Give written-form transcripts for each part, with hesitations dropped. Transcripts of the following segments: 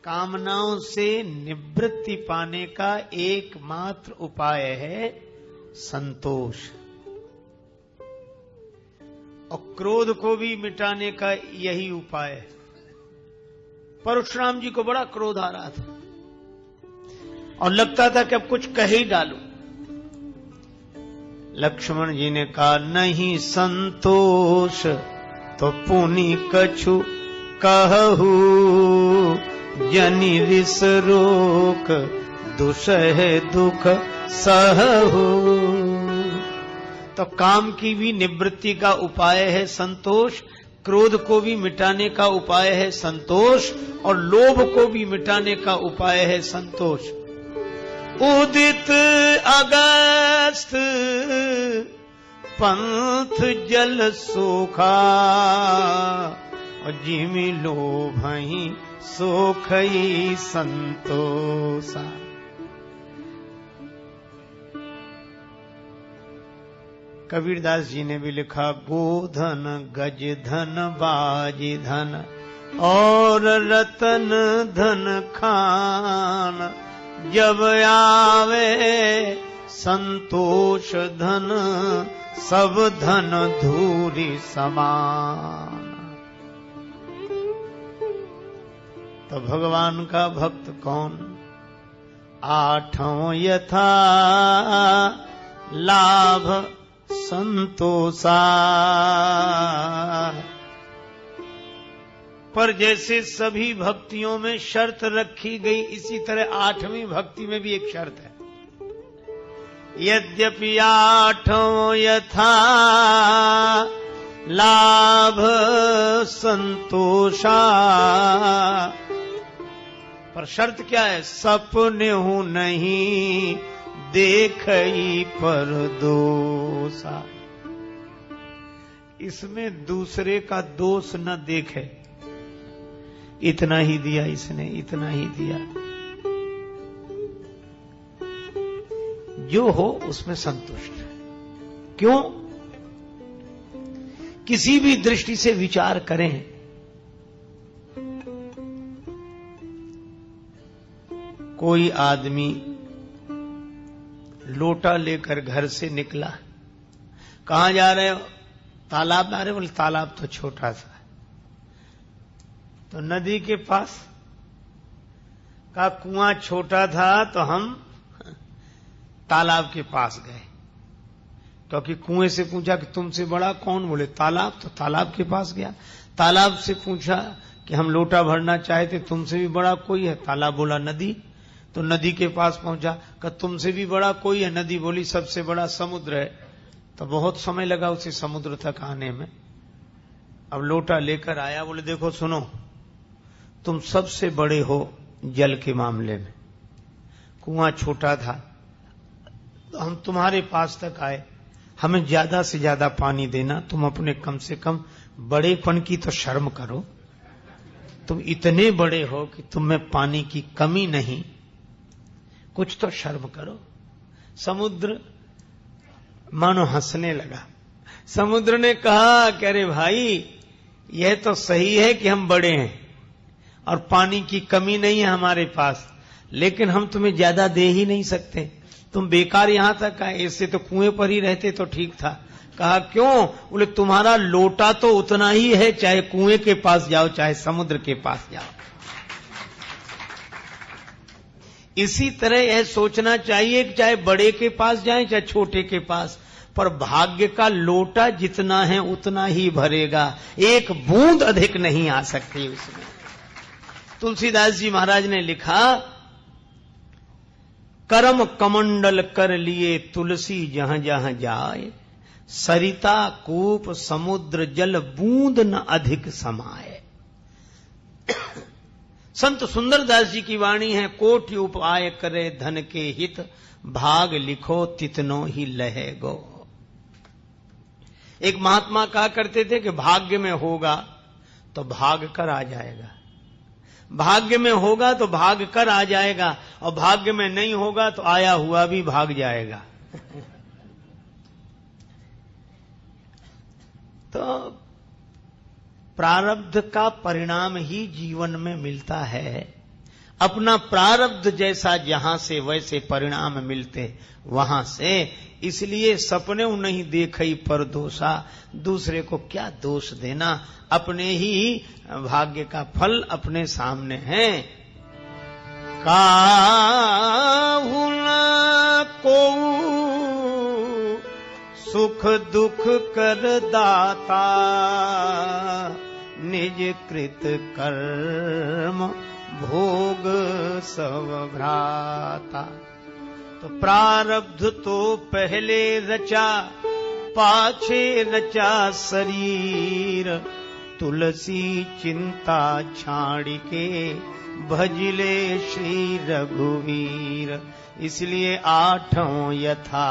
कामनाओं से निवृत्ति पाने का एकमात्र उपाय है संतोष, और क्रोध को भी मिटाने का यही उपाय है। परशुराम जी को बड़ा क्रोध आ रहा था और लगता था कि अब कुछ कह ही डालूं। लक्ष्मण जी ने कहा, नहीं संतोष तो पुनि कछु कहू, जनि रिस रोक दुसह दुख सहू। तो काम की भी निवृत्ति का उपाय है संतोष, क्रोध को भी मिटाने का उपाय है संतोष, और लोभ को भी मिटाने का उपाय है संतोष। उदित अगस्त पंथ जल सोखा, और जिमि लोभहि सोखई संतोषा। कबीरदास जी ने भी लिखा, गोधन गज धन बाजी धन और रतन धन खान, जब आवे संतोष धन सब धन धूरी समान। तो भगवान का भक्त कौन? आठों यथा लाभ संतोषा। पर जैसे सभी भक्तियों में शर्त रखी गई, इसी तरह आठवीं भक्ति में भी एक शर्त है। यद्यपि आठों यथा लाभ संतोषा, पर शर्त क्या है? सपने हूं नहीं देखई पर दोषा। इसमें दूसरे का दोष न देखे, इतना ही दिया इसने, इतना ही दिया। जो हो उसमें संतुष्ट है। क्यों? किसी भी दृष्टि से विचार करें, कोई आदमी लोटा लेकर घर से निकला, कहां जा रहे हो? तालाब जा रहे हो? बोले तालाब तो छोटा सा है। तो नदी के पास का कुआं छोटा था तो हम तालाब के पास गए, क्योंकि कुएं से पूछा कि तुमसे बड़ा कौन? बोले तालाब। तो तालाब के पास गया। तालाब से पूछा कि हम लोटा भरना चाहते, तुमसे भी बड़ा कोई है? तालाब बोला नदी। तो नदी के पास पहुंचा, कि तुमसे भी बड़ा कोई है? नदी बोली सबसे बड़ा समुद्र है। तो बहुत समय लगा उसे समुद्र तक आने में। अब लोटा लेकर आया, बोले देखो सुनो, तुम सबसे बड़े हो जल के मामले में, कुआं छोटा था तो हम तुम्हारे पास तक आए, हमें ज्यादा से ज्यादा पानी देना, तुम अपने कम से कम बड़ेपन की तो शर्म करो। तुम इतने बड़े हो कि तुम में पानी की कमी नहीं, कुछ तो शर्म करो। समुद्र मानो हंसने लगा। समुद्र ने कहा कि अरे भाई, यह तो सही है कि हम बड़े हैं और पानी की कमी नहीं है हमारे पास, लेकिन हम तुम्हें ज्यादा दे ही नहीं सकते। तुम बेकार यहां तक आए, इससे तो कुएं पर ही रहते तो ठीक था। कहा क्यों? बोले तुम्हारा लोटा तो उतना ही है, चाहे कुएं के पास जाओ चाहे समुद्र के पास जाओ। इसी तरह यह सोचना चाहिए कि चाहे बड़े के पास जाएं चाहे छोटे के पास, पर भाग्य का लोटा जितना है उतना ही भरेगा, एक बूंद अधिक नहीं आ सकती उसमें। तुलसीदास जी महाराज ने लिखा, करम कमंडल कर लिए तुलसी जहां जहां जाए, सरिता कूप समुद्र जल बूंद न अधिक समाए। संत सुंदरदास जी की वाणी है, कोटि उपाय करे धन के हित, भाग लिखो तितनो ही लहे गो। एक महात्मा कहा करते थे कि भाग्य में होगा तो भाग कर आ जाएगा, भाग्य में होगा तो भाग कर आ जाएगा, और भाग्य में नहीं होगा तो आया हुआ भी भाग जाएगा। तो प्रारब्ध का परिणाम ही जीवन में मिलता है। अपना प्रारब्ध जैसा जहां से वैसे परिणाम मिलते वहां से। इसलिए सपने नहीं देखई पर दोषा, दूसरे को क्या दोष देना, अपने ही भाग्य का फल अपने सामने है। काहू न को सुख दुख कर दाता, निज कृत कर्म भोग सब भ्राता। तो प्रारब्ध तो पहले रचा, पाछे रचा शरीर, तुलसी चिंता छाड़ के भजले श्री रघुवीर। इसलिए आठों यथा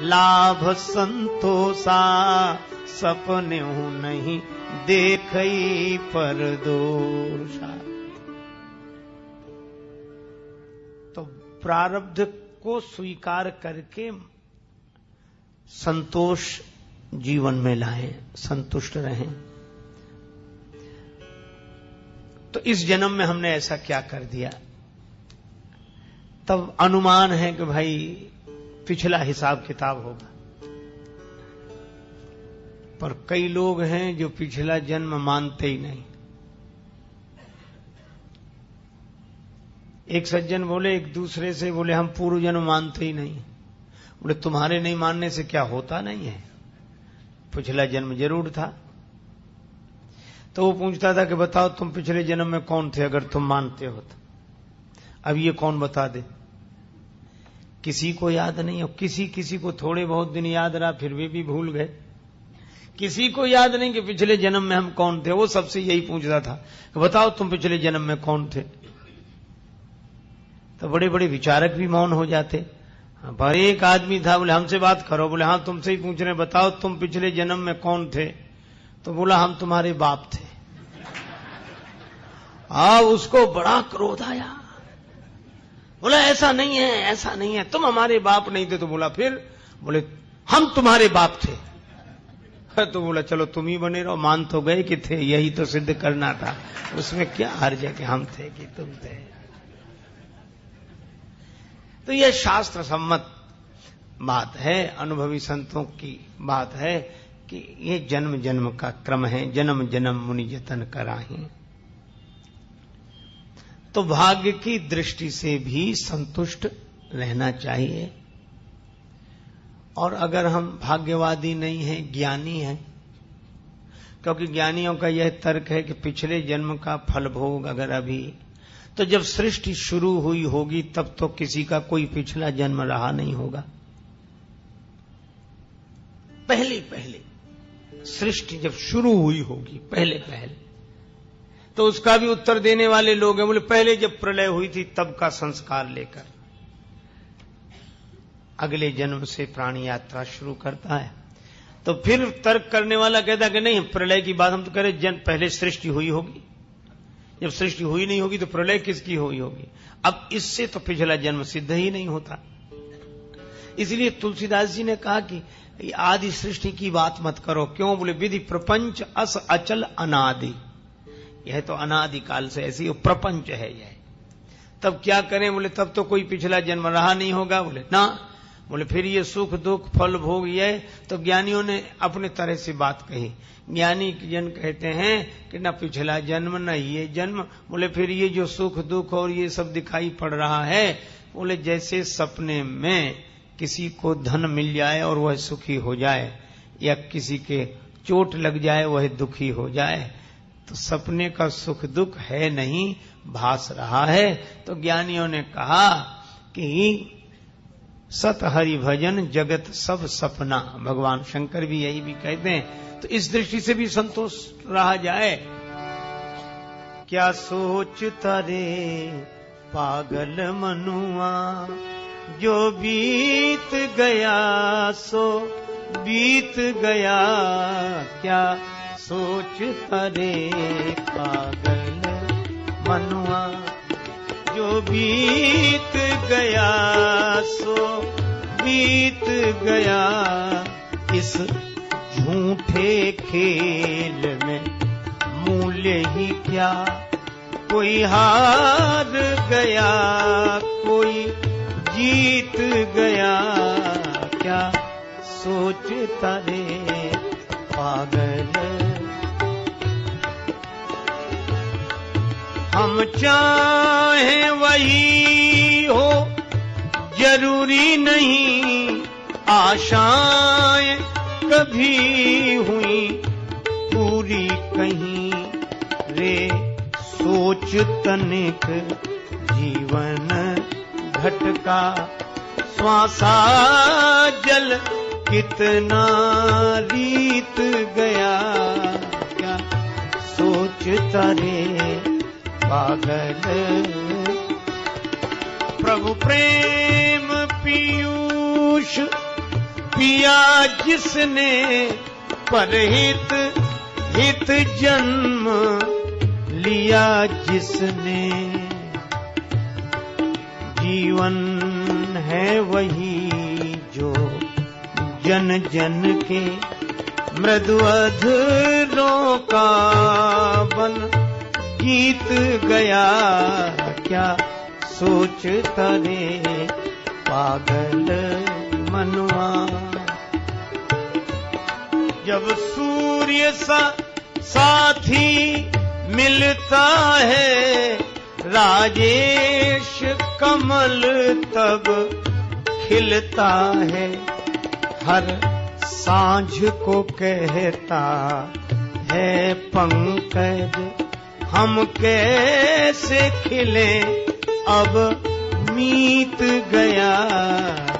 लाभ संतोषा, सपने नहीं देखई पर दोषा। तो प्रारब्ध को स्वीकार करके संतोष जीवन में लाएं, संतुष्ट रहें। तो इस जन्म में हमने ऐसा क्या कर दिया, तब अनुमान है कि भाई पिछला हिसाब किताब होगा। पर कई लोग हैं जो पिछला जन्म मानते ही नहीं। एक सज्जन बोले एक दूसरे से, बोले हम पूर्व जन्म मानते ही नहीं। बोले तुम्हारे नहीं मानने से क्या होता नहीं है, पिछला जन्म जरूर था। तो वो पूछता था कि बताओ तुम पिछले जन्म में कौन थे, अगर तुम मानते हो तो। अब ये कौन बता दे, किसी को याद नहीं। और किसी को थोड़े बहुत दिन याद रहा, फिर वे भी भूल गए। किसी को याद नहीं कि पिछले जन्म में हम कौन थे। वो सबसे यही पूछता था कि बताओ तुम पिछले जन्म में कौन थे। तो बड़े बड़े विचारक भी मौन हो जाते। पर एक आदमी था, बोले हमसे बात करो। बोले हाँ तुमसे ही पूछ रहे, बताओ तुम पिछले जन्म में कौन थे। तो बोला हम तुम्हारे बाप थे। उसको बड़ा क्रोध आया। बोला ऐसा नहीं है, ऐसा नहीं है, तुम हमारे बाप नहीं थे। तो बोला फिर, बोले हम तुम्हारे बाप थे। तो बोला चलो तुम ही बने रहो, मान तो गए कि थे, यही तो सिद्ध करना था, उसमें क्या हर्ज है कि हम थे कि तुम थे। तो यह शास्त्र सम्मत बात है, अनुभवी संतों की बात है कि ये जन्म जन्म का क्रम है, जन्म जन्म मुनि जतन कराही। तो भाग्य की दृष्टि से भी संतुष्ट रहना चाहिए। और अगर हम भाग्यवादी नहीं हैं, ज्ञानी हैं, क्योंकि ज्ञानियों का यह तर्क है कि पिछले जन्म का फल भोग अगर अभी, तो जब सृष्टि शुरू हुई होगी तब तो किसी का कोई पिछला जन्म रहा नहीं होगा। पहले सृष्टि जब शुरू हुई होगी, पहले तो उसका भी उत्तर देने वाले लोग हैं। बोले पहले जब प्रलय हुई थी तब का संस्कार लेकर अगले जन्म से प्राणी यात्रा शुरू करता है। तो फिर तर्क करने वाला कहता कि नहीं, प्रलय की बात हम तो कह रहे पहले सृष्टि हुई होगी। जब सृष्टि हुई नहीं होगी तो प्रलय किसकी हुई होगी। अब इससे तो पिछला जन्म सिद्ध ही नहीं होता। इसलिए तुलसीदास जी ने कहा कि आदि सृष्टि की बात मत करो। क्यों? बोले विधि प्रपंच अस अचल अनादि, यह तो अनादि काल से ऐसी प्रपंच है यह। तब क्या करें? बोले तब तो कोई पिछला जन्म रहा नहीं होगा। बोले ना, बोले फिर ये सुख दुख फल भोग ये। तो ज्ञानियों ने अपने तरह से बात कही। ज्ञानी जन कहते हैं कि ना पिछला जन्म न ये जन्म। बोले फिर ये जो सुख दुख और ये सब दिखाई पड़ रहा है, बोले जैसे सपने में किसी को धन मिल जाए और वह सुखी हो जाए, या किसी के चोट लग जाए वह दुखी हो जाए, तो सपने का सुख दुख है नहीं, भास रहा है। तो ज्ञानियों ने कहा कि सत हरि भजन जगत सब सपना। भगवान शंकर भी यही भी कहते हैं। तो इस दृष्टि से भी संतोष रहा जाए। क्या सोचता रे पागल मनुआ, जो बीत गया सो बीत गया। क्या सोचता रे पागल मनुआ, जो बीत गया सो बीत गया। इस झूठे खेल में मूल्य ही क्या, कोई हार गया कोई जीत गया, क्या सोचता रे पागल। हम चाहें वही हो जरूरी नहीं, आशाएं कभी हुई पूरी कहीं रे, सोच तनिक जीवन घटका, श्वासा जल कितना रीत गया, क्या सोचता रे पागल। प्रभु प्रेम पीयूष पिया जिसने, परहित हित जन्म लिया जिसने, जीवन है वही जो जन जन के मृदु अधरों का बन गीत गया, क्या सोचता रे पागल मनुआ। जब सूर्य सा साथी मिलता है, राजेश कमल तब खिलता है, हर सांझ को कहता है पंकज, हम कैसे खिले अब मीत गया,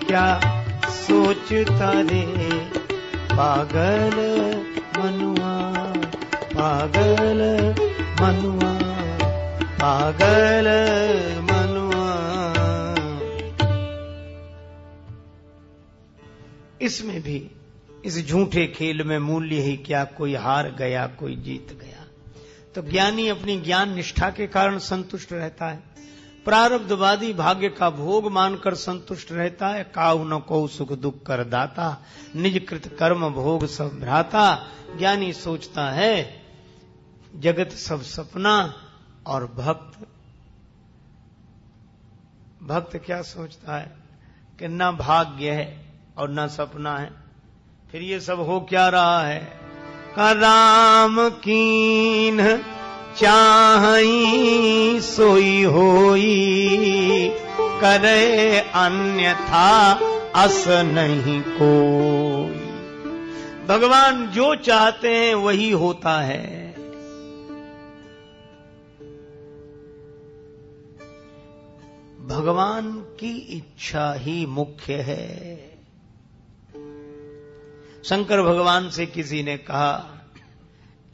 क्या सोचता रे पागल मनुआ, पागल मनुआ, पागल मनुआ। इसमें भी इस झूठे खेल में मूल्य ही क्या, कोई हार गया कोई जीत गया। तो ज्ञानी अपनी ज्ञान निष्ठा के कारण संतुष्ट रहता है, प्रारब्धवादी भाग्य का भोग मानकर संतुष्ट रहता है, काहु न को सुख दुख कर दाता, निज कृत कर्म भोग सब भ्राता। ज्ञानी सोचता है जगत सब सपना, और भक्त क्या सोचता है कि न भाग्य है और न सपना है, फिर ये सब हो क्या रहा है। का राम कीन चाहई सोई होई, करे अन्यथा अस नहीं कोई। भगवान जो चाहते हैं वही होता है। भगवान की इच्छा ही मुख्य है। शंकर भगवान से किसी ने कहा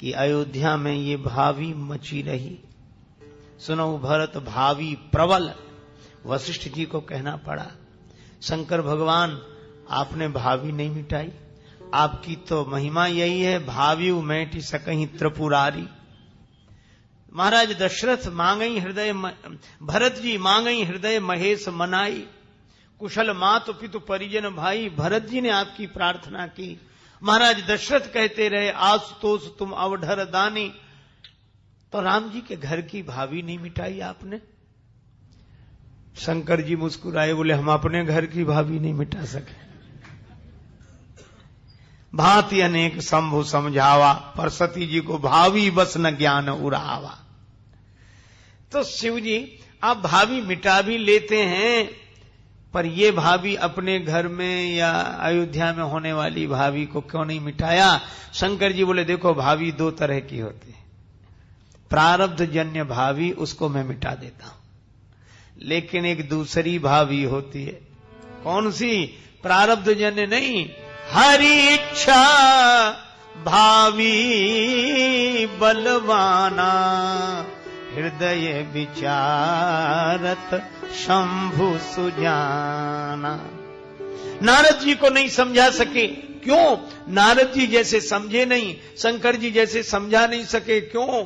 कि अयोध्या में ये भावी मची रही, सुनो भरत भावी प्रबल। वशिष्ठ जी को कहना पड़ा, शंकर भगवान आपने भावी नहीं मिटाई, आपकी तो महिमा यही है, भावी मैटी सकहीं त्रिपुरारी। महाराज दशरथ मांगई हृदय, भरत जी मांगई हृदय महेश मनाई, कुशल मातु पितु परिजन भाई। भरत जी ने आपकी प्रार्थना की, महाराज दशरथ कहते रहे आशुतोष तुम अवढर दानी, तो राम जी के घर की भावी नहीं मिटाई आपने। शंकर जी मुस्कुराए, बोले हम अपने घर की भावी नहीं मिटा सके। भांति अनेक शंभु समझावा, पर सती जी को भावी बस न ज्ञान उड़ावा। तो शिव जी आप भावी मिटा भी लेते हैं, पर ये भावी अपने घर में या अयोध्या में होने वाली भावी को क्यों नहीं मिटाया। शंकर जी बोले देखो भावी दो तरह की होती है, प्रारब्ध जन्य भावी उसको मैं मिटा देता हूं, लेकिन एक दूसरी भावी होती है। कौन सी? प्रारब्ध जन्य नहीं, हरि इच्छा भावी बलवाना, हृदय विचारत शंभु सुजाना। नारद जी को नहीं समझा सके, क्यों? नारद जी जैसे समझे नहीं, शंकर जी जैसे समझा नहीं सके, क्यों?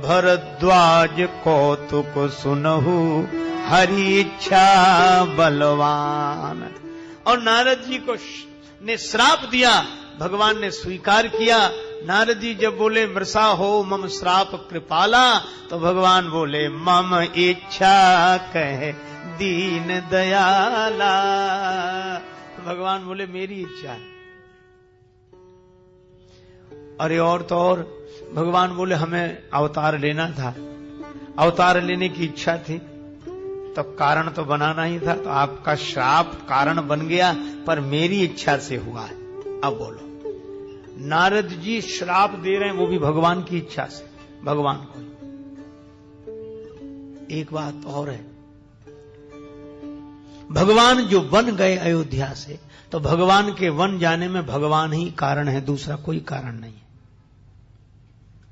भरद्वाज कौतुक सुनहु हरि इच्छा बलवान। और नारद जी को ने श्राप दिया, भगवान ने स्वीकार किया नारद जी जब बोले मृषा हो मम श्राप कृपाला, तो भगवान बोले मम इच्छा कह दीन दयाला। भगवान बोले मेरी इच्छा है। अरे और तो और भगवान बोले हमें अवतार लेना था, अवतार लेने की इच्छा थी, तो कारण तो बनाना ही था, तो आपका श्राप कारण बन गया, पर मेरी इच्छा से हुआ है। अब बोलो, नारद जी श्राप दे रहे हैं वो भी भगवान की इच्छा से, भगवान को। एक बात और है, भगवान जो वन गए अयोध्या से, तो भगवान के वन जाने में भगवान ही कारण है, दूसरा कोई कारण नहीं है,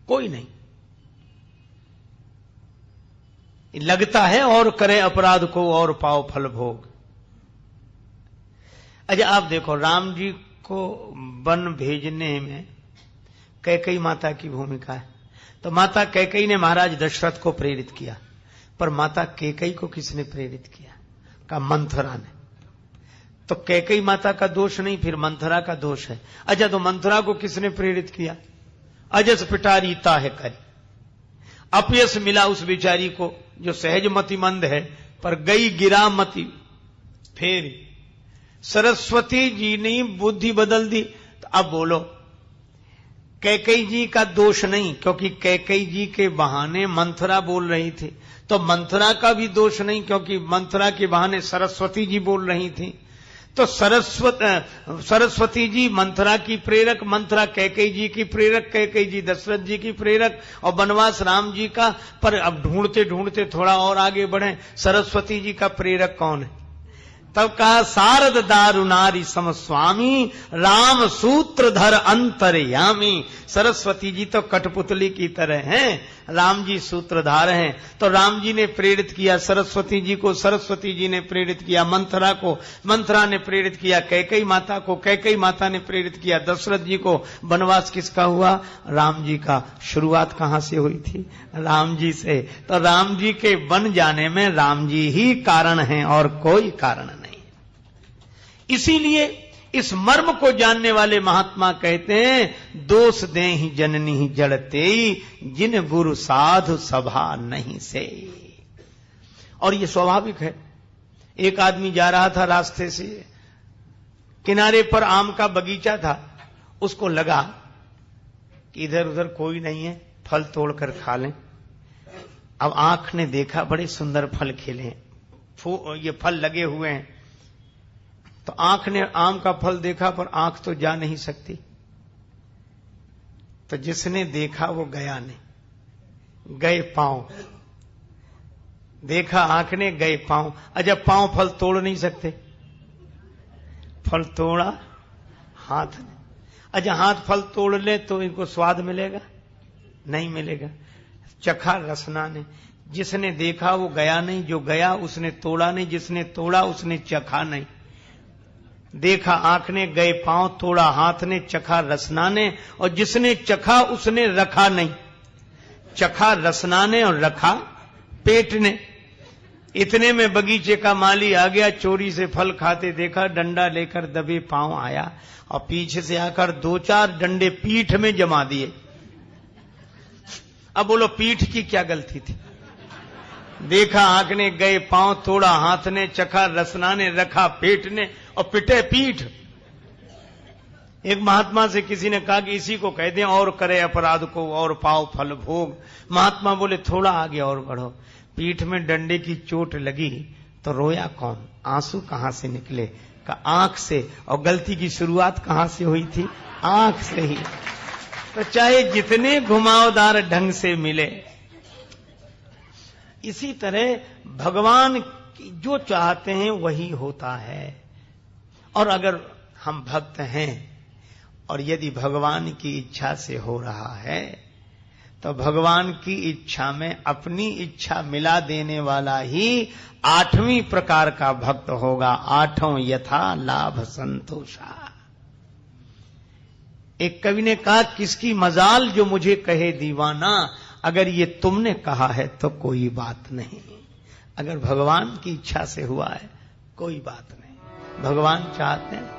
कोई नहीं। लगता है और करे अपराध को और पाओ फल भोग। अच्छा आप देखो, राम जी को वन भेजने में कैकेयी माता की भूमिका है। तो माता कैकेयी ने महाराज दशरथ को प्रेरित किया, पर माता कैकेयी को किसने प्रेरित किया? का मंथरा ने। तो कैकेयी माता का दोष नहीं, फिर मंथरा का दोष है। अच्छा तो मंथरा को किसने प्रेरित किया? अजस पिटारी ताहे करी, अपयश मिला उस बेचारी को जो सहज मतिमंद है, पर गई गिरा मति फेरी। सरस्वती जी ने बुद्धि बदल दी। तो अब बोलो, कैकेयी जी का दोष नहीं, क्योंकि कैकेयी जी के बहाने मंथरा बोल रही थी। तो मंथरा का भी दोष नहीं, क्योंकि मंथरा के बहाने सरस्वती जी बोल रही थी। तो सरस्वती जी मंथरा की प्रेरक, मंथरा कैकेयी जी की प्रेरक, कैकेयी जी दशरथ जी की प्रेरक, और वनवास राम जी का। पर अब ढूंढते ढूंढते थोड़ा और आगे बढ़े, सरस्वती जी का प्रेरक कौन है? तब कहा सारद दारुनारी सम स्वामी, राम सूत्रधर अंतर्यामी। सरस्वती जी तो कठपुतली की तरह हैं, राम जी सूत्रधार हैं। तो राम जी ने प्रेरित किया सरस्वती जी को, सरस्वती जी ने प्रेरित किया मंथरा को, मंथरा ने प्रेरित किया कैकेयी माता को, कैकेयी माता ने प्रेरित किया दशरथ जी को। वनवास किसका हुआ? राम जी का। शुरुआत कहां से हुई थी? राम जी से। तो राम जी के वन जाने में राम जी ही कारण हैं और कोई कारण नहीं। इसीलिए इस मर्म को जानने वाले महात्मा कहते हैं, दोष दे ही जननी जड़ते, जिन गुरु साधु सभा नहीं से। और ये स्वाभाविक है। एक आदमी जा रहा था रास्ते से, किनारे पर आम का बगीचा था, उसको लगा कि इधर उधर कोई नहीं है, फल तोड़कर खा लें। अब आंख ने देखा बड़े सुंदर फल खिले, ये फल लगे हुए हैं। तो आंख ने आम का फल देखा, पर आंख तो जा नहीं सकती। तो जिसने देखा वो गया नहीं, गए पांव। देखा आंख ने, गए पांव। अच्छा पांव फल तोड़ नहीं सकते, फल तोड़ा हाथ ने। अच्छा हाथ फल तोड़ ले तो इनको स्वाद मिलेगा? नहीं मिलेगा। चखा रसना ने। जिसने देखा वो गया नहीं, जो गया उसने तोड़ा नहीं, जिसने तोड़ा उसने चखा नहीं। देखा आंख ने, गए पांव, तोड़ा हाथ ने, चखा रसना ने, और जिसने चखा उसने रखा नहीं। चखा रसना ने और रखा पेट ने। इतने में बगीचे का माली आ गया, चोरी से फल खाते देखा, डंडा लेकर दबे पांव आया और पीछे से आकर 2-4 डंडे पीठ में जमा दिए। अब बोलो पीठ की क्या गलती थी? देखा आंख ने, गए पांव, तोड़ा हाथ ने, चखा रसना ने, रखा पेट ने और पिटे पीठ। एक महात्मा से किसी ने कहा कि इसी को कह दें, और करे अपराध को और पाओ फल भोग। महात्मा बोले थोड़ा आगे और बढ़ो। पीठ में डंडे की चोट लगी तो रोया कौन? आंसू कहां से निकले? का आंख से। और गलती की शुरुआत कहां से हुई थी? आंख से ही। तो चाहे जितने घुमावदार ढंग से मिले, इसी तरह भगवान जो चाहते हैं वही होता है। और अगर हम भक्त हैं और यदि भगवान की इच्छा से हो रहा है, तो भगवान की इच्छा में अपनी इच्छा मिला देने वाला ही 8वीं प्रकार का भक्त होगा। 8वां यथा लाभ संतोषा। एक कवि ने कहा, किसकी मजाल जो मुझे कहे दीवाना, अगर ये तुमने कहा है तो कोई बात नहीं। अगर भगवान की इच्छा से हुआ है कोई बात नहीं। भगवान चाहते हैं